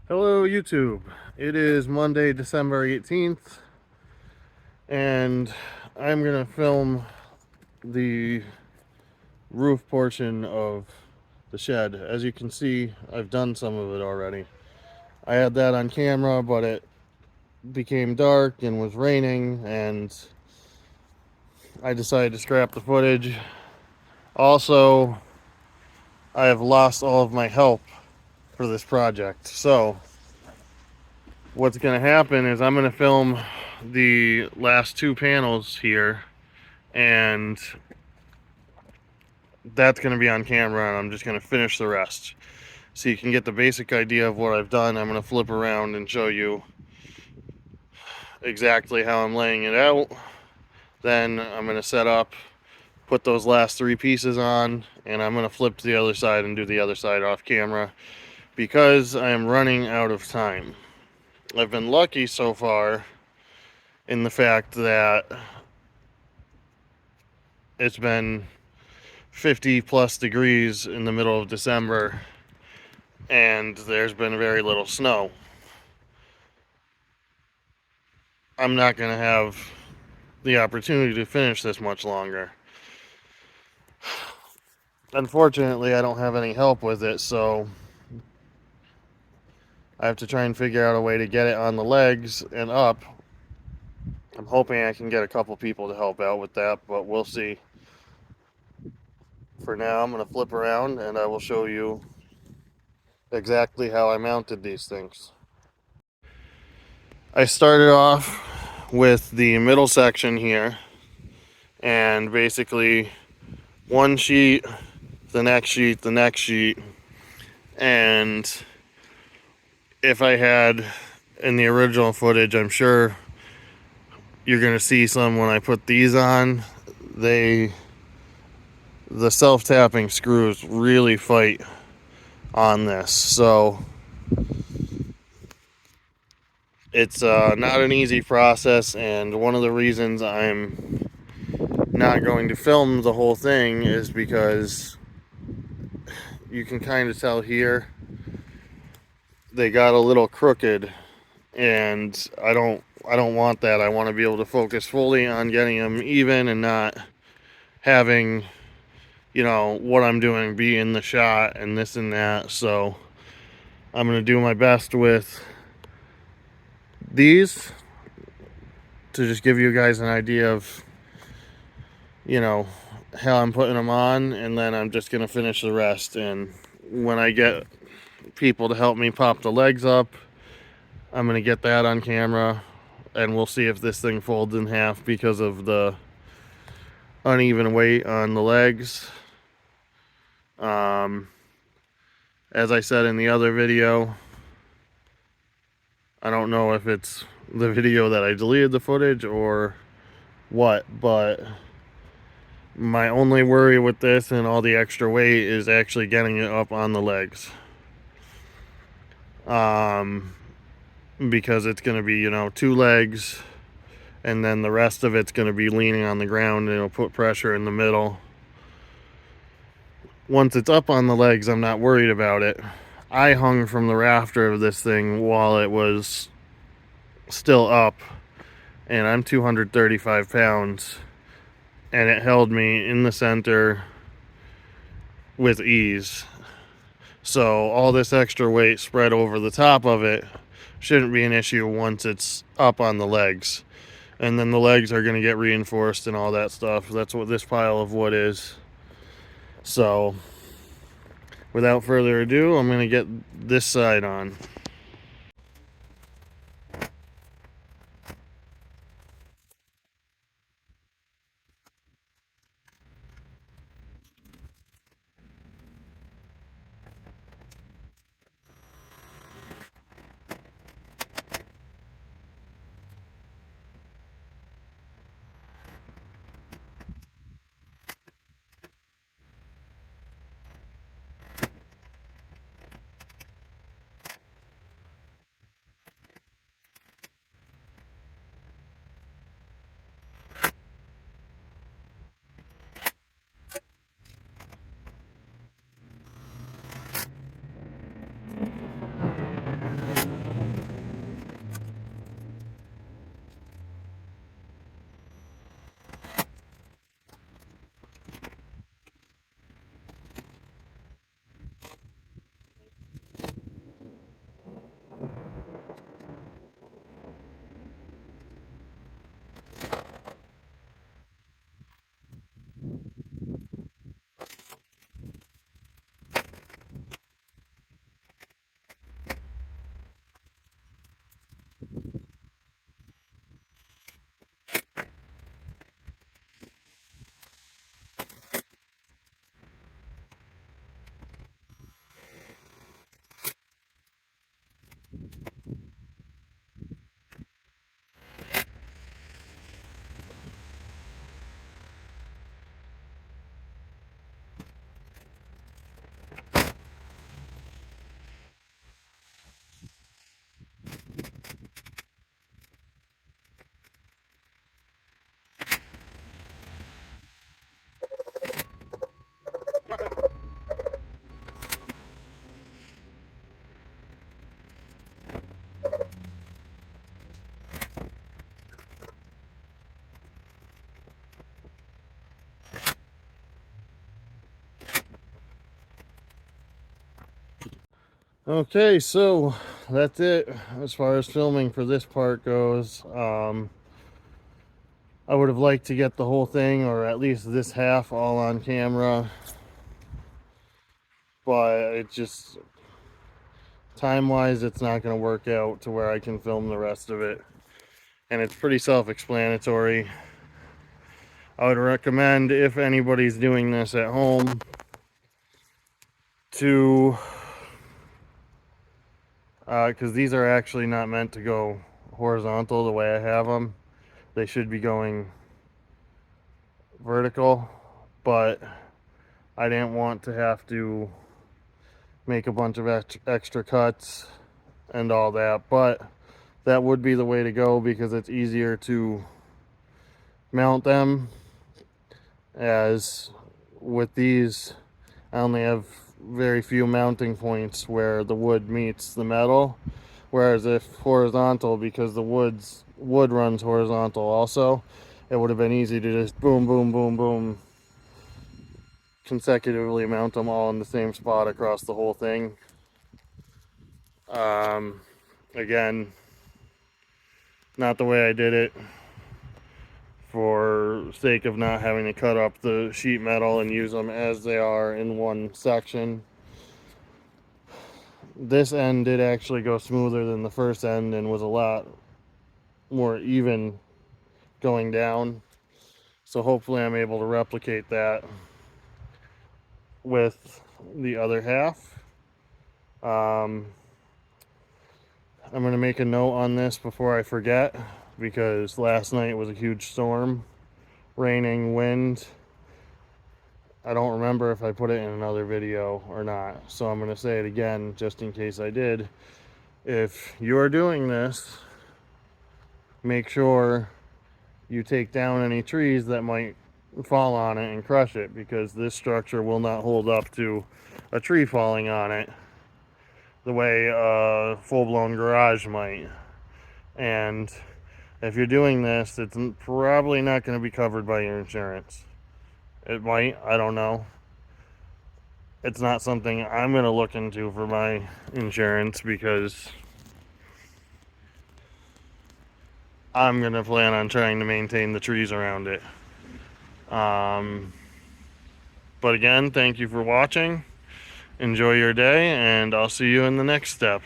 Hello YouTube. It is Monday, December 18th, and I'm going to film the roof portion of the shed. As you can see, I've done some of it already. I had that on camera, but it became dark and was raining, and I decided to scrap the footage. Also, I have lost all of my help for this project. So, what's going to happen is I'm going to film the last two panels here, and that's going to be on camera, and I'm just going to finish the rest so you can get the basic idea of what I've done. I'm going to flip around and show you exactly how I'm laying it out. Then I'm going to set up, put those last three pieces on, and I'm going to flip to the other side and do the other side off camera because I am running out of time. I've been lucky so far in the fact that it's been 50 plus degrees in the middle of December, and there's been very little snow. I'm not going to have the opportunity to finish this much longer. Unfortunately, I don't have any help with it, so I have to try and figure out a way to get it on the legs and up. I'm hoping I can get a couple people to help out with that, but we'll see. For now, I'm going to flip around and I will show you exactly how I mounted these things. I started off with the middle section here, and basically one sheet, the next sheet, the next sheet, and if I had in the original footage, I'm sure you're going to see some when I put these on. The self-tapping screws really fight on this, so it's not an easy process, and one of the reasons I'm not going to film the whole thing is because you can kind of tell here they got a little crooked, and I don't want that. I want to be able to focus fully on getting them even and not having, what I'm doing be in the shot and this and that. So I'm going to do my best with these to just give you guys an idea of, you know, how I'm putting them on, and then I'm just going to finish the rest. And when I get people to help me pop the legs up, I'm going to get that on camera, and we'll see if this thing folds in half because of the uneven weight on the legs. Um, as I said in the other video, I don't know if it's the video that I deleted the footage or what, but my only worry with this and all the extra weight is actually getting it up on the legs. Because it's going to be, two legs, and then the rest of it's going to be leaning on the ground, and it'll put pressure in the middle. Once it's up on the legs, I'm not worried about it. I hung from the rafter of this thing while it was still up, and I'm 235 pounds, and it held me in the center with ease. So all this extra weight spread over the top of it shouldn't be an issue once it's up on the legs. And then the legs are going to get reinforced and all that stuff. That's what this pile of wood is. So without further ado, I'm going to get this side on. Okay, so that's it as far as filming for this part goes. I would have liked to get the whole thing, or at least this half, all on camera, but it just, time-wise, it's not going to work out to where I can film the rest of it. And it's pretty self-explanatory. I would recommend, if anybody's doing this at home, to because these are actually not meant to go horizontal the way I have them. They should be going vertical, but I didn't want to have to make a bunch of extra cuts and all that, but that would be the way to go because it's easier to mount them. As with these, I only have very few mounting points where the wood meets the metal, whereas if horizontal, because the wood runs horizontal also, it would have been easy to just boom boom boom boom consecutively mount them all in the same spot across the whole thing. Again, not the way I did it, for sake of not having to cut up the sheet metal and use them as they are in one section. This end did actually go smoother than the first end and was a lot more even going down. So hopefully I'm able to replicate that with the other half. I'm going to make a note on this before I forget, because last night was a huge storm, raining, wind. I don't remember if I put it in another video or not, so I'm going to say it again just in case I did. If you're doing this, make sure you take down any trees that might fall on it and crush it, because this structure will not hold up to a tree falling on it the way a full-blown garage might. And if you're doing this, it's probably not going to be covered by your insurance. It might, I don't know. It's not something I'm going to look into for my insurance, because I'm going to plan on trying to maintain the trees around it. But again, thank you for watching. Enjoy your day, and I'll see you in the next step.